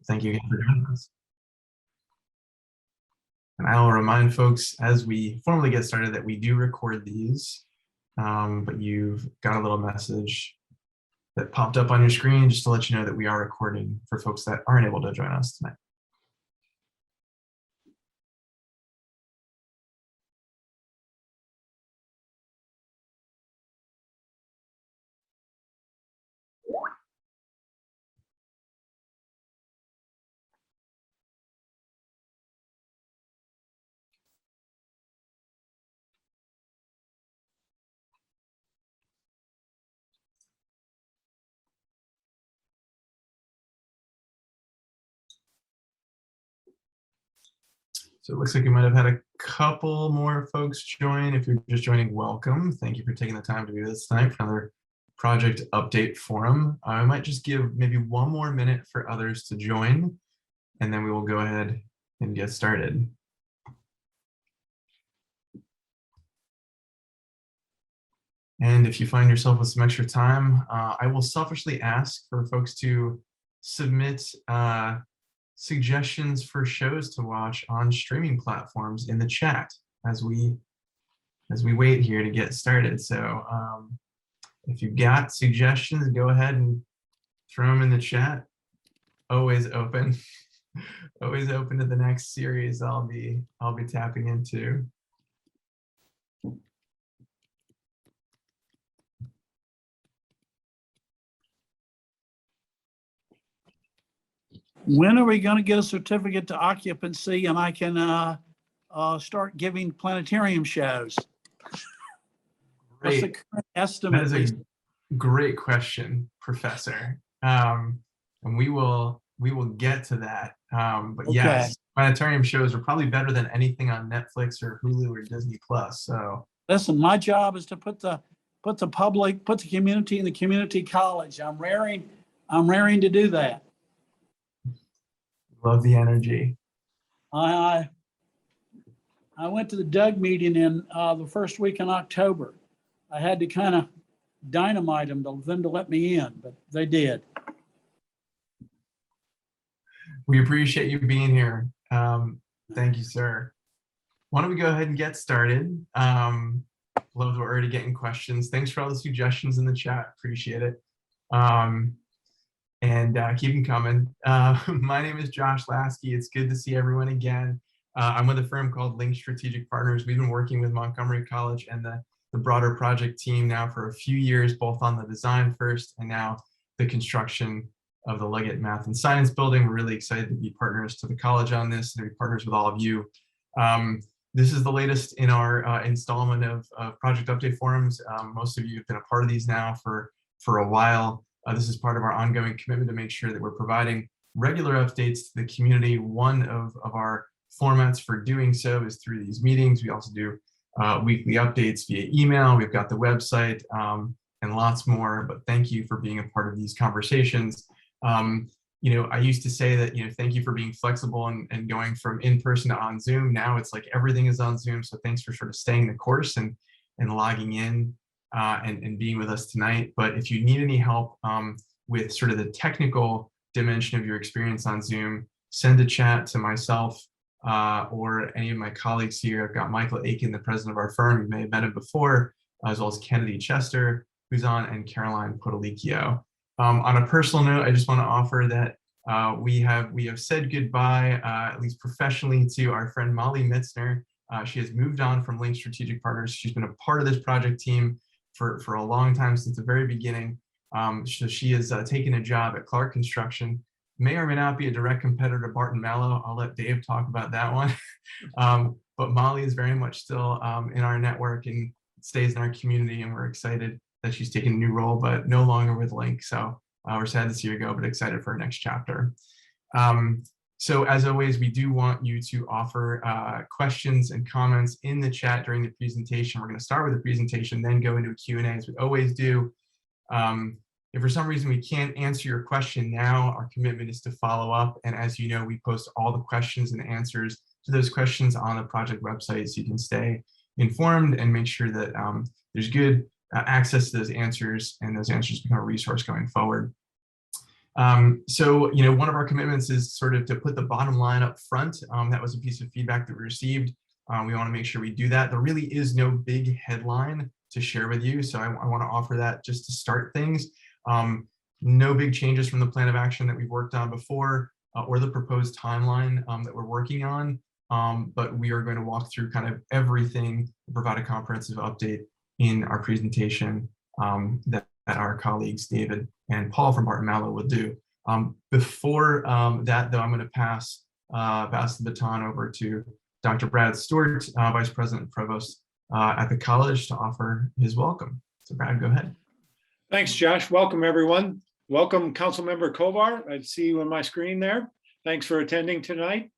Thank you again for joining us. And I will remind folks as we formally get started that we do record these, but you've got a little message that popped up on your screen just to let you know that we are recording for folks that aren't able to join us tonight. So it looks like we might have had a couple more folks join. If you're just joining, welcome. Thank you for taking the time to be with us tonight for another project update forum. I might just give maybe one more minute for others to join, and then we will go ahead and get started. And if you find yourself with some extra time, I will selfishly ask for folks to submit suggestions for shows to watch on streaming platforms in the chat as we wait here to get started. So if you've got suggestions, go ahead and throw them in the chat. Always open, always open to the next series I'll be tapping into. When are we going to get a certificate to occupancy and I can start giving planetarium shows? What's the current estimate? That is a great question, Professor. And we will get to that. But okay. Yes, planetarium shows are probably better than anything on Netflix or Hulu or Disney Plus. So listen, my job is to put the community in the community college. I'm raring to do that. Love the energy. I went to the Doug meeting in the first week in October. I had to kind of dynamite them to let me in, but they did. We appreciate you being here. Thank you, sir. Why don't we go ahead and get started? Love that we're already getting questions. Thanks for all the suggestions in the chat. Appreciate it. And keep them coming. My name is Josh Lasky. It's good to see everyone again. I'm with a firm called Link Strategic Partners. We've been working with Montgomery College and the broader project team now for a few years, both on the design first and now the construction of the Leggett Math and Science Building. We're really excited to be partners to the college on this and to be partners with all of you. This is the latest in our installment of project update forums. Most of you have been a part of these now for a while. This is part of our ongoing commitment to make sure that we're providing regular updates to the community. One of our formats for doing so is through these meetings. We also do weekly updates via email. We've got the website and lots more, but thank you for being a part of these conversations. I used to say that, thank you for being flexible and going from in-person to on Zoom. Now it's like everything is on Zoom. So thanks for sort of staying the course and logging in. And being with us tonight. But if you need any help with sort of the technical dimension of your experience on Zoom, send a chat to myself or any of my colleagues here. I've got Michael Aiken, the president of our firm. You may have met him before, as well as Kennedy Chester, who's on, and Caroline Potolicchio. On a personal note, I just want to offer that we have said goodbye, at least professionally, to our friend Molly Mitzner. She has moved on from Link Strategic Partners. She's been a part of this project team for a long time, since the very beginning. So she has taken a job at Clark Construction. May or may not be a direct competitor to Barton Malow. I'll let Dave talk about that one. But Molly is very much still in our network and stays in our community, and we're excited that she's taken a new role, but no longer with Link. So we're sad to see her go, but excited for her next chapter. So as always, we do want you to offer questions and comments in the chat during the presentation. We're going to start with the presentation, then go into a Q&A as we always do. If for some reason we can't answer your question now, our commitment is to follow up. And as you know, we post all the questions and answers to those questions on the project website, so you can stay informed and make sure that there's good access to those answers, and those answers become a resource going forward. So, one of our commitments is sort of to put the bottom line up front. That was a piece of feedback that we received. We want to make sure we do that. There really is no big headline to share with you, so I want to offer that just to start things. No big changes from the plan of action that we've worked on before or the proposed timeline that we're working on, but we are going to walk through kind of everything and provide a comprehensive update in our presentation that our colleagues David and Paul from Barton Malow will do. Before that, though, I'm going to pass the baton over to Dr. Brad Stewart, Vice President and Provost at the college, to offer his welcome. So Brad, go ahead. Thanks, Josh. Welcome, everyone. Welcome, Councilmember Kovar. I see you on my screen there. Thanks for attending tonight.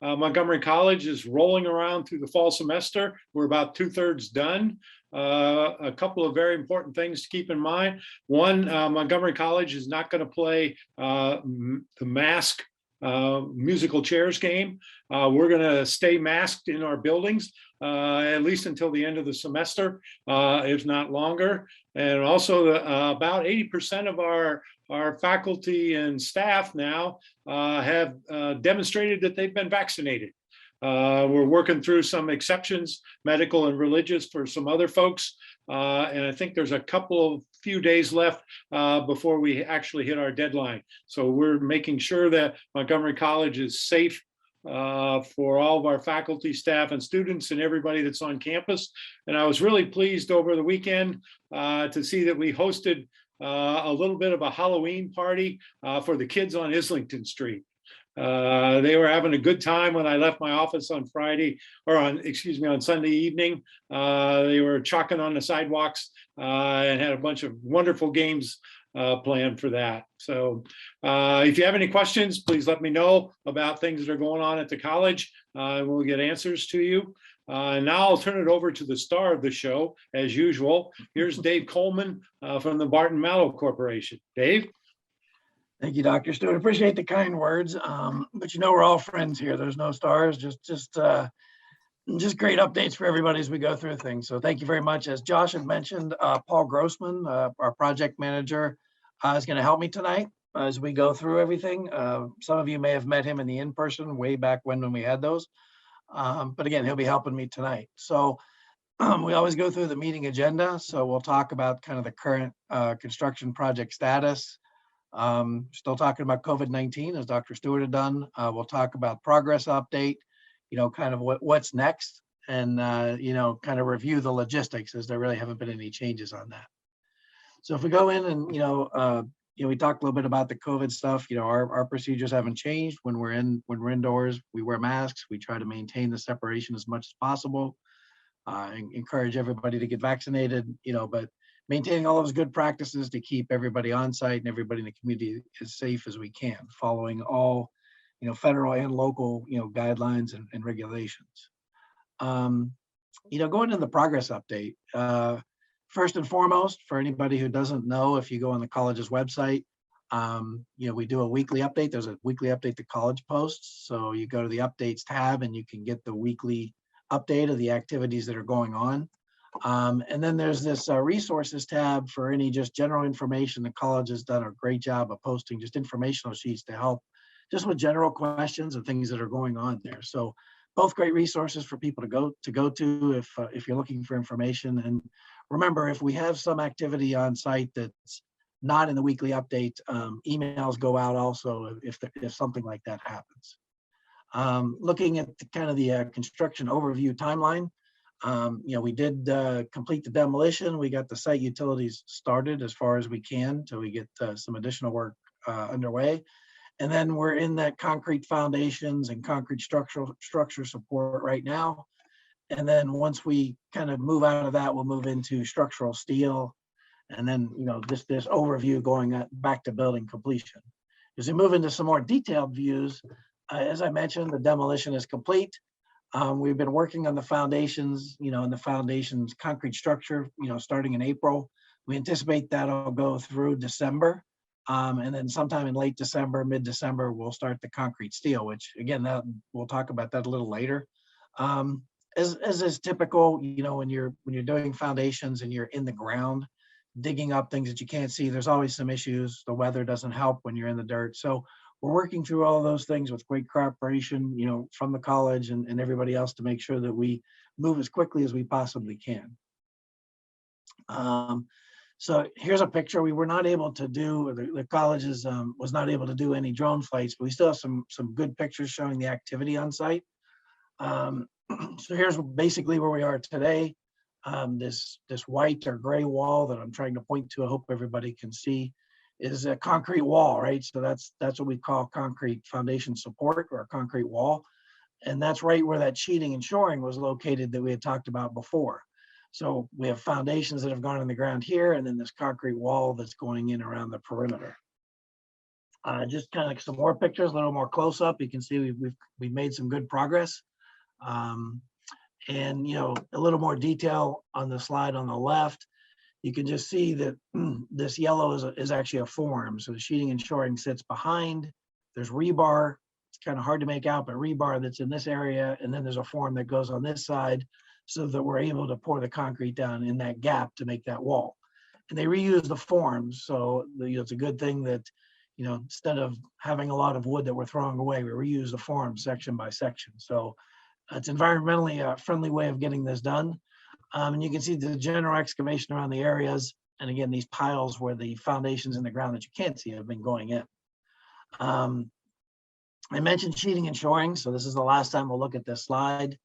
Montgomery College is rolling around through the fall semester. We're about 2/3 done. A couple of very important things to keep in mind. One, Montgomery College is not going to play the mask musical chairs game. We're going to stay masked in our buildings, at least until the end of the semester, if not longer. And also about 80% of our faculty and staff now have demonstrated that they've been vaccinated. We're working through some exceptions, medical and religious, for some other folks. And I think there's a few days left before we actually hit our deadline. So we're making sure that Montgomery College is safe for all of our faculty, staff, and students, and everybody that's on campus. And I was really pleased over the weekend to see that we hosted a little bit of a Halloween party for the kids on Islington Street. They were having a good time when I left my office on on Sunday evening. They were chalking on the sidewalks and had a bunch of wonderful games planned for that. So if you have any questions, please let me know about things that are going on at the college, and we'll get answers to you. Now I'll turn it over to the star of the show, as usual. Here's Dave Coleman from the Barton Malow Corporation. Dave? Thank you, Dr. Stewart. Appreciate the kind words. But we're all friends here. There's no stars, just great updates for everybody as we go through things. So thank you very much. As Josh had mentioned, Paul Grossman, our project manager, is going to help me tonight as we go through everything. Some of you may have met him in the in-person way back when we had those. But again, he'll be helping me tonight. So we always go through the meeting agenda. So we'll talk about kind of the current construction project status. Still talking about COVID-19, as Dr. Stewart had done. We'll talk about progress update, kind of what's next, and, kind of review the logistics, as there really haven't been any changes on that. So if we go in and, we talked a little bit about the COVID stuff. Our procedures haven't changed. When we're indoors, we wear masks. We try to maintain the separation as much as possible. Encourage everybody to get vaccinated, but maintaining all those good practices to keep everybody on site and everybody in the community as safe as we can, following all, federal and local, guidelines and regulations. Going into the progress update, first and foremost, for anybody who doesn't know, if you go on the college's website, we do a weekly update. There's a weekly update the college posts. So you go to the updates tab and you can get the weekly update of the activities that are going on. And then there's this resources tab for any just general information. The college has done a great job of posting just informational sheets to help just with general questions and things that are going on there. So both great resources for people to go to if you're looking for information. And remember, if we have some activity on site that's not in the weekly update, emails go out also if something like that happens. Looking at the construction overview timeline. We did complete the demolition. We got the site utilities started as far as we can till we get some additional work underway. And then we're in that concrete foundations and concrete structure support right now. And then once we kind of move out of that, we'll move into structural steel. And then, this overview going back to building completion. As we move into some more detailed views, as I mentioned, the demolition is complete. We've been working on the foundations, and the foundations concrete structure, starting in April. We anticipate that'll go through December. And then sometime in late December, mid-December, we'll start the concrete steel, which again, we'll talk about that a little later. As is typical, when you're doing foundations and you're in the ground, digging up things that you can't see. There's always some issues. The weather doesn't help when you're in the dirt. So we're working through all those things with great cooperation, from the college and everybody else to make sure that we move as quickly as we possibly can. So here's a picture. We were not able to do, the college was not able to do any drone flights, but we still have some good pictures showing the activity on site. So here's basically where we are today. This white or gray wall that I'm trying to point to, I hope everybody can see, is a concrete wall, right? So that's what we call concrete foundation support, or a concrete wall. And that's right where that sheeting and shoring was located that we had talked about before. So we have foundations that have gone in the ground here, and then this concrete wall that's going in around the perimeter. Just kind of some more pictures, a little more close up. You can see we've made some good progress. And a little more detail on the slide on the left. You can just see that this yellow is actually a form. So the sheeting and shoring sits behind. There's rebar. It's kind of hard to make out, but rebar that's in this area. And then there's a form that goes on this side so that we're able to pour the concrete down in that gap to make that wall. And they reuse the forms. So it's a good thing that, instead of having a lot of wood that we're throwing away, we reuse the form section by section. So it's environmentally a friendly way of getting this done. And you can see the general excavation around the areas. And again, these piles where the foundations in the ground that you can't see have been going in. I mentioned sheeting and shoring. So this is the last time we'll look at this slide.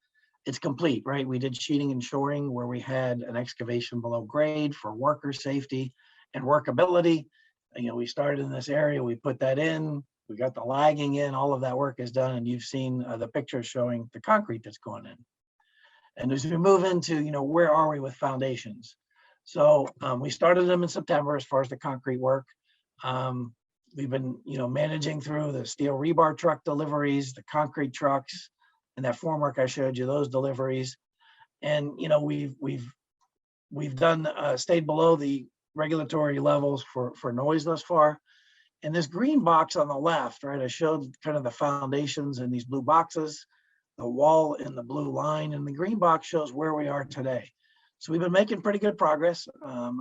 It's complete, right? We did sheeting and shoring where we had an excavation below grade for worker safety and workability. We started in this area, we put that in, we got the lagging in, all of that work is done, and you've seen the pictures showing the concrete that's going in. And as we move into, where are we with foundations? So we started them in September as far as the concrete work. We've been, managing through the steel rebar truck deliveries, the concrete trucks, and that formwork I showed you, those deliveries. And, we've done, stayed below the regulatory levels for noise thus far. And this green box on the left, right, I showed kind of the foundations in these blue boxes, the wall in the blue line, and the green box shows where we are today. So we've been making pretty good progress.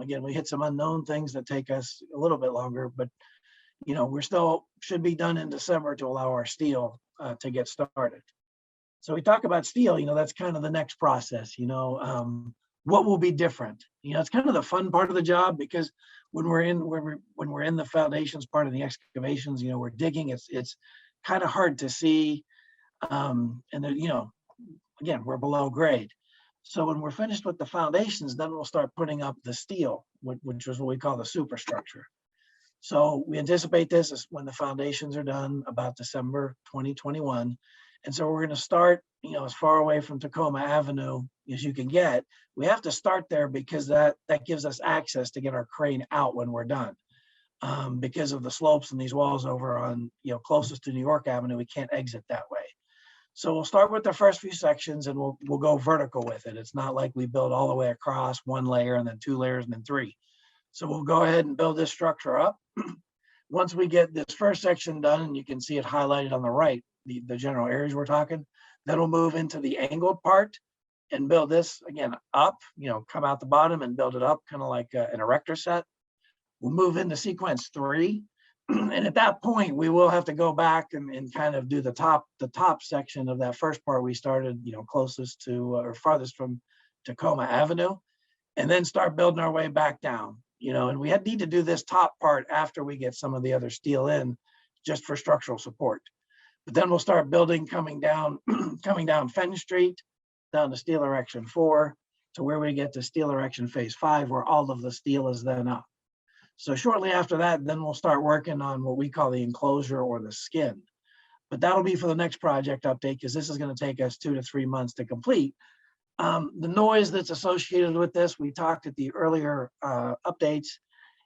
Again, we hit some unknown things that take us a little bit longer, but we're still should be done in December to allow our steel to get started. So we talk about steel, that's kind of the next process, what will be different? It's kind of the fun part of the job, because when we're in the foundations part of the excavations, we're digging, it's kind of hard to see. And then, again, we're below grade. So when we're finished with the foundations, then we'll start putting up the steel, which is what we call the superstructure. So we anticipate this is when the foundations are done, about December 2021. And so we're going to start, as far away from Tacoma Avenue as you can get. We have to start there because that gives us access to get our crane out when we're done. Because of the slopes and these walls over on, closest to New York Avenue, we can't exit that way. So we'll start with the first few sections and we'll go vertical with it. It's not like we build all the way across one layer and then two layers and then three. So we'll go ahead and build this structure up. Once we get this first section done, and you can see it highlighted on the right, the general areas we're talking, then we'll move into the angled part and build this again up, come out the bottom and build it up, kind of like an erector set. We'll move into sequence 3. And at that point, we will have to go back and kind of do the top section of that first part we started, closest to or farthest from Tacoma Avenue, and then start building our way back down. And we need to do this top part after we get some of the other steel in, just for structural support. But then we'll start building coming down Fenn Street, down to steel erection 4, to where we get to steel erection phase 5, where all of the steel is then up. So shortly after that, then we'll start working on what we call the enclosure or the skin. But that'll be for the next project update, because this is going to take us 2 to 3 months to complete. The noise that's associated with this, we talked at the earlier updates.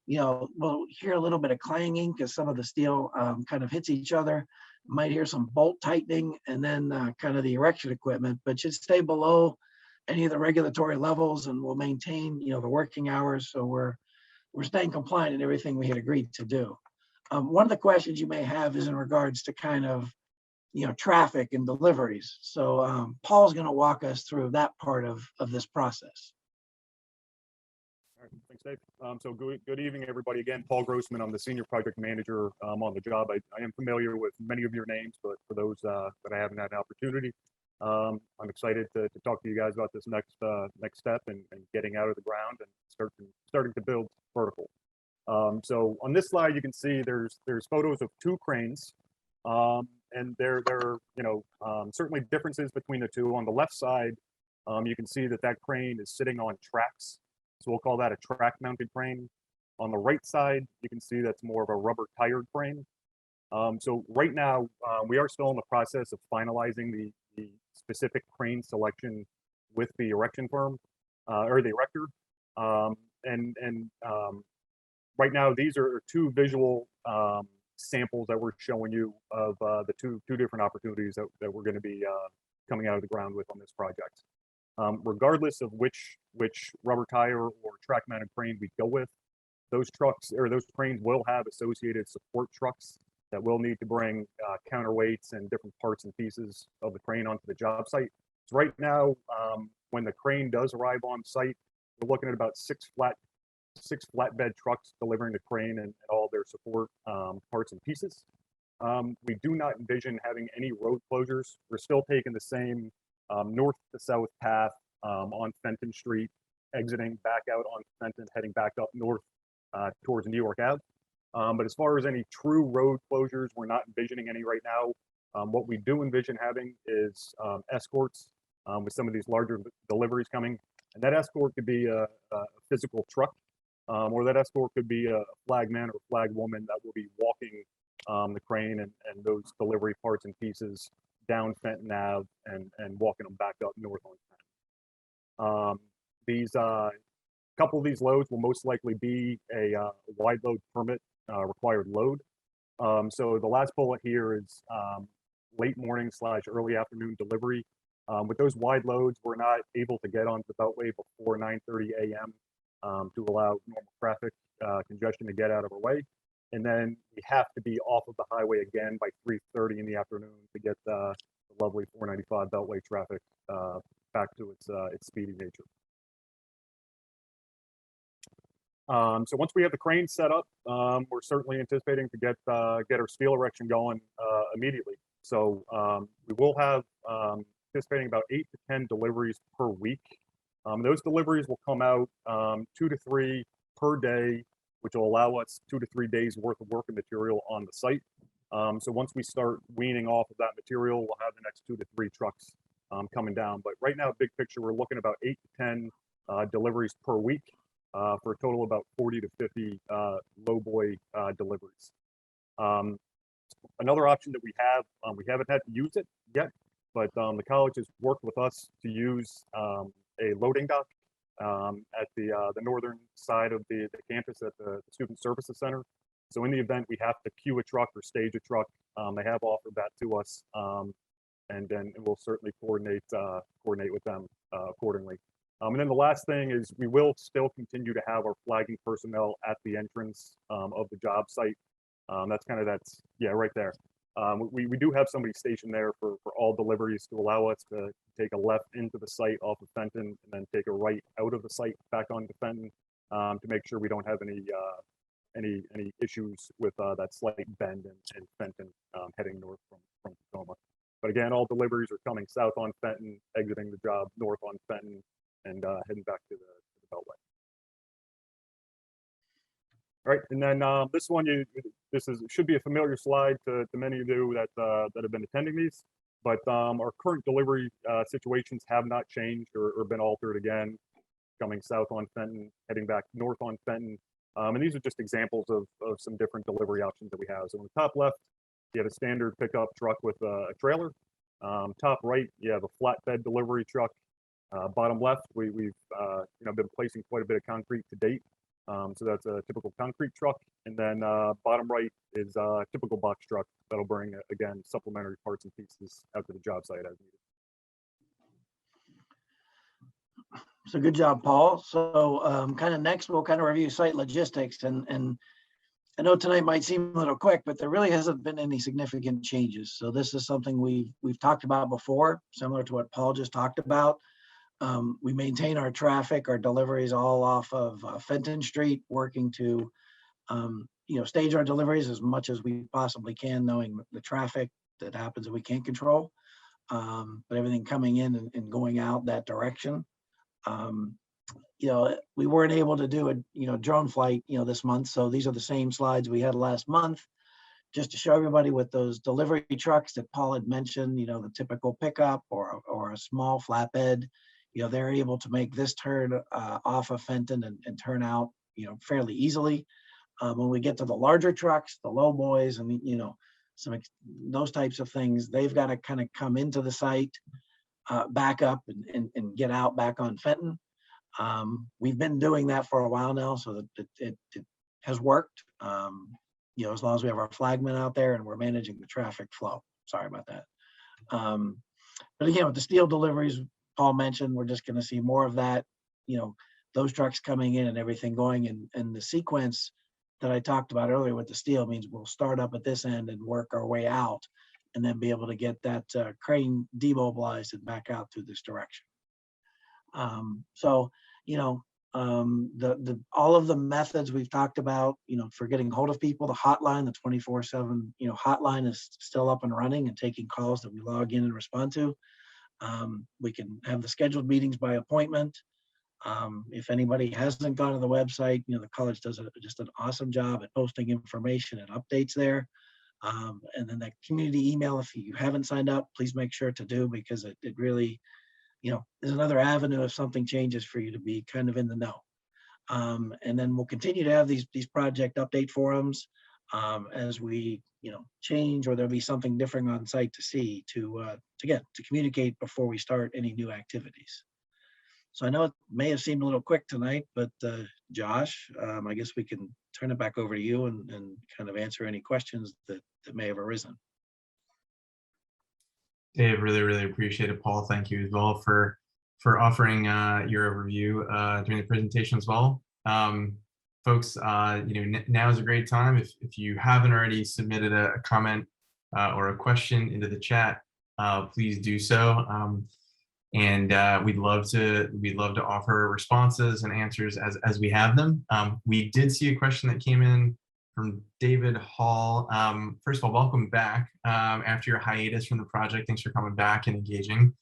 We'll hear a little bit of clanging because some of the steel kind of hits each other. Might hear some bolt tightening, and then kind of the erection equipment, but should stay below any of the regulatory levels, and we'll maintain the working hours. So we're staying compliant in everything we had agreed to do. One of the questions you may have is in regards to kind of traffic and deliveries. So Paul's going to walk us through that part of this process. All right, thanks, Dave. So good evening, everybody. Again, Paul Grossman. I'm the senior project manager on the job. I am familiar with many of your names, but for those that I haven't had an opportunity, I'm excited to talk to you guys about this next step and getting out of the ground and starting to build vertical. So on this slide, you can see there's photos of two cranes, and there are certainly differences between the two. On the left side, you can see that crane is sitting on tracks. So we'll call that a track mounted crane. On the right side, you can see that's more of a rubber tired crane. So right now, we are still in the process of finalizing the specific crane selection with the erection firm or the erector. Right now, these are two visual samples that we're showing you of the two different opportunities that we're going to be coming out of the ground with on this project. Regardless of which rubber tire or track mounted crane we go with, those trucks or those cranes will have associated support trucks that will need to bring counterweights and different parts and pieces of the crane onto the job site. So right now, when the crane does arrive on site, we're looking at about six flatbed trucks delivering the crane and all their support parts and pieces. We do not envision having any road closures. We're still taking the same north to south path on Fenton Street, exiting back out on Fenton, heading back up north towards New York Ave. But as far as any true road closures, we're not envisioning any right now. What we do envision having is escorts with some of these larger deliveries coming. And that escort could be a physical truck, or that escort could be a flag man or flag woman that will be walking the crane and those delivery parts and pieces down Fenton Ave and walking them back up north on Fenton. These couple of these loads will most likely be a wide load permit required load. So the last bullet here is late morning / early afternoon delivery. With those wide loads, we're not able to get onto the beltway before 9:30 a.m. To allow normal traffic congestion to get out of our way. And then we have to be off of the highway again by 3:30 in the afternoon to get the lovely 495 beltway traffic back to its speedy nature. So once we have the crane set up, we're certainly anticipating to get our steel erection going immediately. So we will have anticipating about 8 to 10 deliveries per week. Those deliveries will come out 2 to 3 per day, which will allow us 2 to 3 days worth of work and material on the site. So once we start weaning off of that material, we'll have the next 2 to 3 trucks coming down. But right now, big picture, we're looking about 8 to 10 deliveries per week for a total of about 40 to 50 lowboy deliveries. Another option that we haven't had to use it yet, but the college has worked with us to use a loading dock at the northern side of the campus at the Student Services Center. So in the event we have to queue a truck or stage a truck, they have offered that to us, and then we'll certainly coordinate with them accordingly. And then the last thing is we will still continue to have our flagging personnel at the entrance of the job site. Yeah, right there. We do have somebody stationed there for all deliveries to allow us to take a left into the site off of Fenton and then take a right out of the site back onto Fenton to make sure we don't have any issues with that slight bend in Fenton heading north from Tacoma. But again, all deliveries are coming south on Fenton, exiting the job north on Fenton, and heading back to the Beltway. All right, and then this one, should be a familiar slide to many of you that have been attending these, but our current delivery situations have not changed or been altered again, coming south on Fenton, heading back north on Fenton. And these are just examples of some different delivery options that we have. So on the top left, you have a standard pickup truck with a trailer. Top right, you have a flatbed delivery truck. Bottom left, we've been placing quite a bit of concrete to date. So that's a typical concrete truck. And then bottom right is a typical box truck that'll bring, again, supplementary parts and pieces out to the job site as needed. So good job, Paul. So kind of next, we'll kind of review site logistics. And I know tonight might seem a little quick, but there really hasn't been any significant changes. So this is something we've talked about before, similar to what Paul just talked about. We maintain our traffic, our deliveries all off of Fenton Street, working to, stage our deliveries as much as we possibly can, knowing the traffic that happens that we can't control. But everything coming in and going out that direction. We weren't able to do a, drone flight, this month. So these are the same slides we had last month, just to show everybody with those delivery trucks that Paul had mentioned, the typical pickup or a small flatbed, they're able to make this turn off of Fenton and turn out, fairly easily. When we get to the larger trucks, the low boys and, those types of things, they've got to kind of come into the site, back up and get out back on Fenton. We've been doing that for a while now, so that it has worked. As long as we have our flagmen out there and we're managing the traffic flow. Sorry about that. But again, with the steel deliveries, Paul mentioned, we're just going to see more of that. Those trucks coming in and everything going, and the sequence that I talked about earlier with the steel means we'll start up at this end and work our way out, and then be able to get that crane demobilized and back out through this direction. All of the methods we've talked about, for getting hold of people, the hotline, the 24/7, hotline is still up and running and taking calls that we log in and respond to. We can have the scheduled meetings by appointment. If anybody hasn't gone to the website, the college does just an awesome job at posting information and updates there. And then that community email, if you haven't signed up, please make sure to do, because it really, is another avenue if something changes for you to be kind of in the know. And then we'll continue to have these project update forums as we, change, or there'll be something different on site to see, to communicate before we start any new activities. So I know it may have seemed a little quick tonight, but Josh, I guess we can turn it back over to you and kind of answer any questions that may have arisen. Dave, really appreciate it. Paul, thank you as well for offering your overview during the presentation as well. Folks, now is a great time. If you haven't already submitted a comment or a question into the chat, please do so. And we'd love to offer responses and answers as we have them. We did see a question that came in from David Hall. First of all, welcome back after your hiatus from the project. Thanks for coming back and engaging.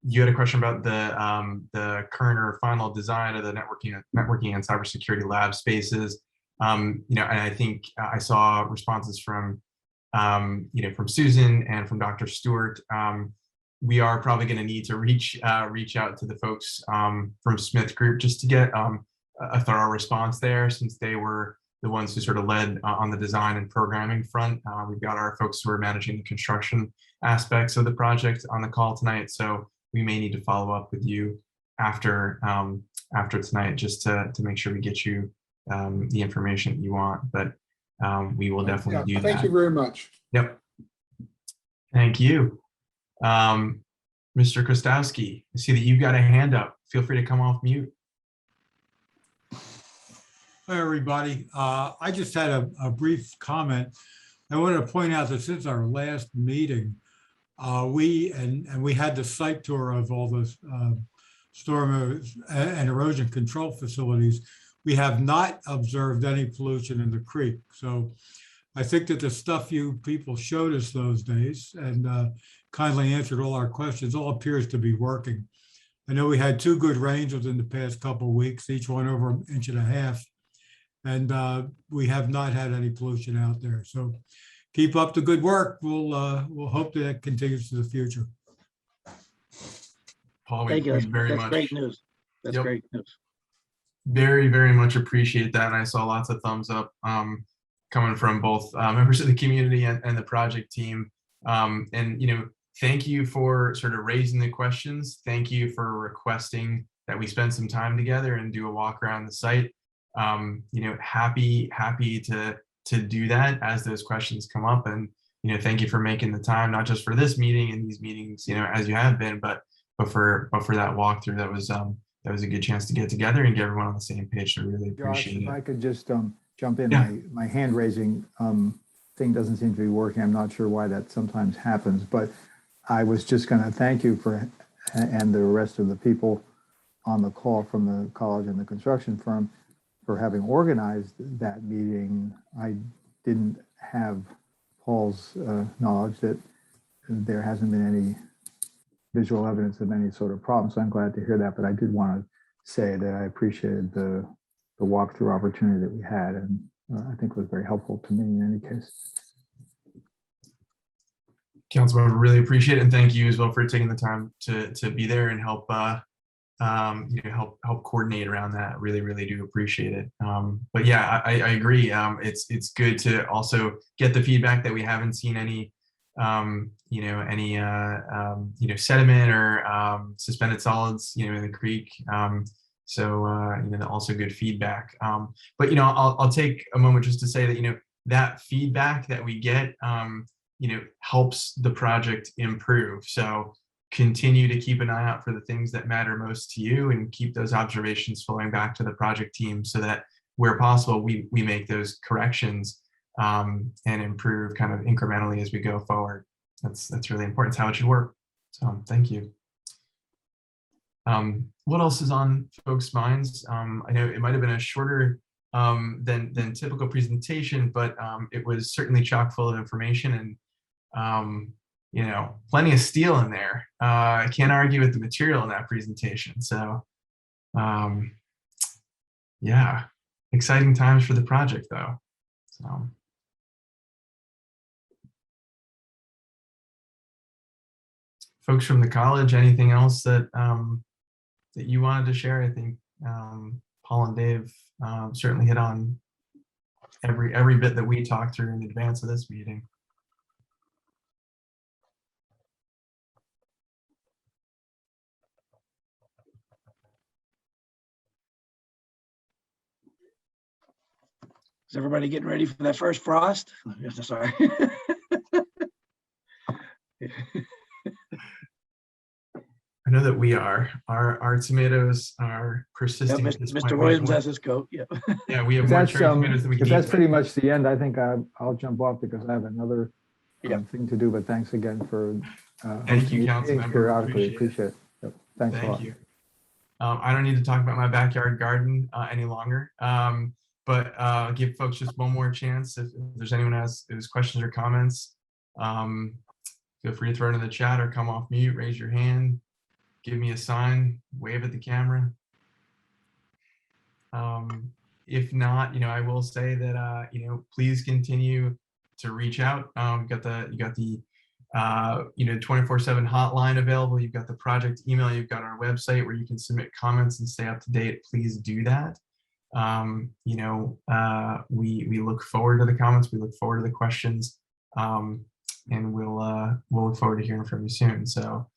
You had a question about the current or final design of the networking and cybersecurity lab spaces. And I think I saw responses from from Susan and from Dr. Stewart. We are probably going to need to reach out to the folks from Smith Group just to get a thorough response there, since they were the ones who sort of led on the design and programming front. We've got our folks who are managing the construction aspects of the project on the call tonight, so we may need to follow up with you after tonight just to make sure we get you the information that you want. But we will definitely do that. Thank you very much. Yep. Thank you. Mr. Kostowski, I see that you've got a hand up. Feel free to come off mute. Hi, everybody. I just had a brief comment. I wanted to point out that since our last meeting, we had the site tour of all the storm and erosion control facilities. We have not observed any pollution in the creek. So I think that the stuff you people showed us those days and kindly answered all our questions all appears to be working. I know we had 2 good rains within the past couple of weeks, each one over 1.5 inches. And we have not had any pollution out there. So keep up the good work. We'll hope that continues to the future. Paul, Thank you. we very That's much. great news. That's Yep. great news. Very much appreciate that. And I saw lots of thumbs up coming from both members of the community and the project team. And, thank you for sort of raising the questions. Thank you for requesting that we spend some time together and do a walk around the site. Happy to do that as those questions come up. And, thank you for making the time, not just for this meeting and these meetings, as you have been, but for that walkthrough. That was a good chance to get together and get everyone on the same page. So really Josh, appreciate if it. I could just jump in. Yeah. My hand raising thing doesn't seem to be working. I'm not sure why that sometimes happens, but I was just going to thank you for and the rest of the people on the call from the college and the construction firm for having organized that meeting. I didn't have Paul's knowledge that there hasn't been any visual evidence of any sort of problem. So I'm glad to hear that. But I did want to say that I appreciated the walkthrough opportunity that we had, and I think it was very helpful to me in any case. Councilmember, really appreciate it, and thank you as well for taking the time to be there and help help coordinate around that. Really do appreciate it. But yeah, I agree. It's good to also get the feedback that we haven't seen any sediment or suspended solids in the creek. So also good feedback. But I'll take a moment just to say that that feedback that we get helps the project improve. So continue to keep an eye out for the things that matter most to you and keep those observations flowing back to the project team so that where possible, we make those corrections and improve kind of incrementally as we go forward. That's really important. It's how it should work. So thank you. What else is on folks' minds? I know it might have been a shorter than typical presentation, but it was certainly chock full of information and plenty of steel in there. I can't argue with the material in that presentation. So yeah, exciting times for the project though. So. Folks from the college, anything else that that you wanted to share? I think Paul and Dave certainly hit on every bit that we talked through in advance of this meeting. Is everybody getting ready for that first frost? Sorry. I know that we are. Our tomatoes are persisting. Yep, at this Mr. point. Williams has his coat. Yeah. Yeah, we have If more that's, cherry tomatoes than we if can that's eat. pretty much the end, I think I'll jump off because I have another Yeah. thing to do. But thanks again for Thank you, hosting these Councilmember. meetings periodically. Appreciate it. Appreciate it. Yep. Thanks a lot. Thank you. I don't need to talk about my backyard garden any longer, but give folks just one more chance. If there's anyone who has questions or comments, feel free to throw it in the chat or come off mute, raise your hand, give me a sign, wave at the camera. If not, I will say that, please continue to reach out. You got the 24/7 hotline available. You've got the project email. You've got our website where you can submit comments and stay up to date. Please do that. We look forward to the comments. We look forward to the questions, and we'll look forward to hearing from you soon. So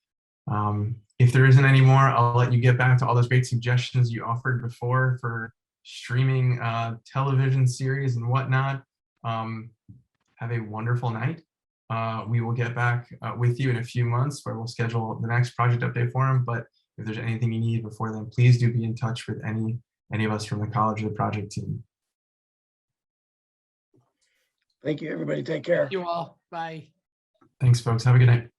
if there isn't any more, I'll let you get back to all those great suggestions you offered before for streaming television series and whatnot. Have a wonderful night. We will get back with you in a few months where we'll schedule the next project update forum. But if there's anything you need before then, please do be in touch with any of us from the college or the project team. Thank you, everybody. Take care. You all. Bye. Thanks, folks. Have a good night.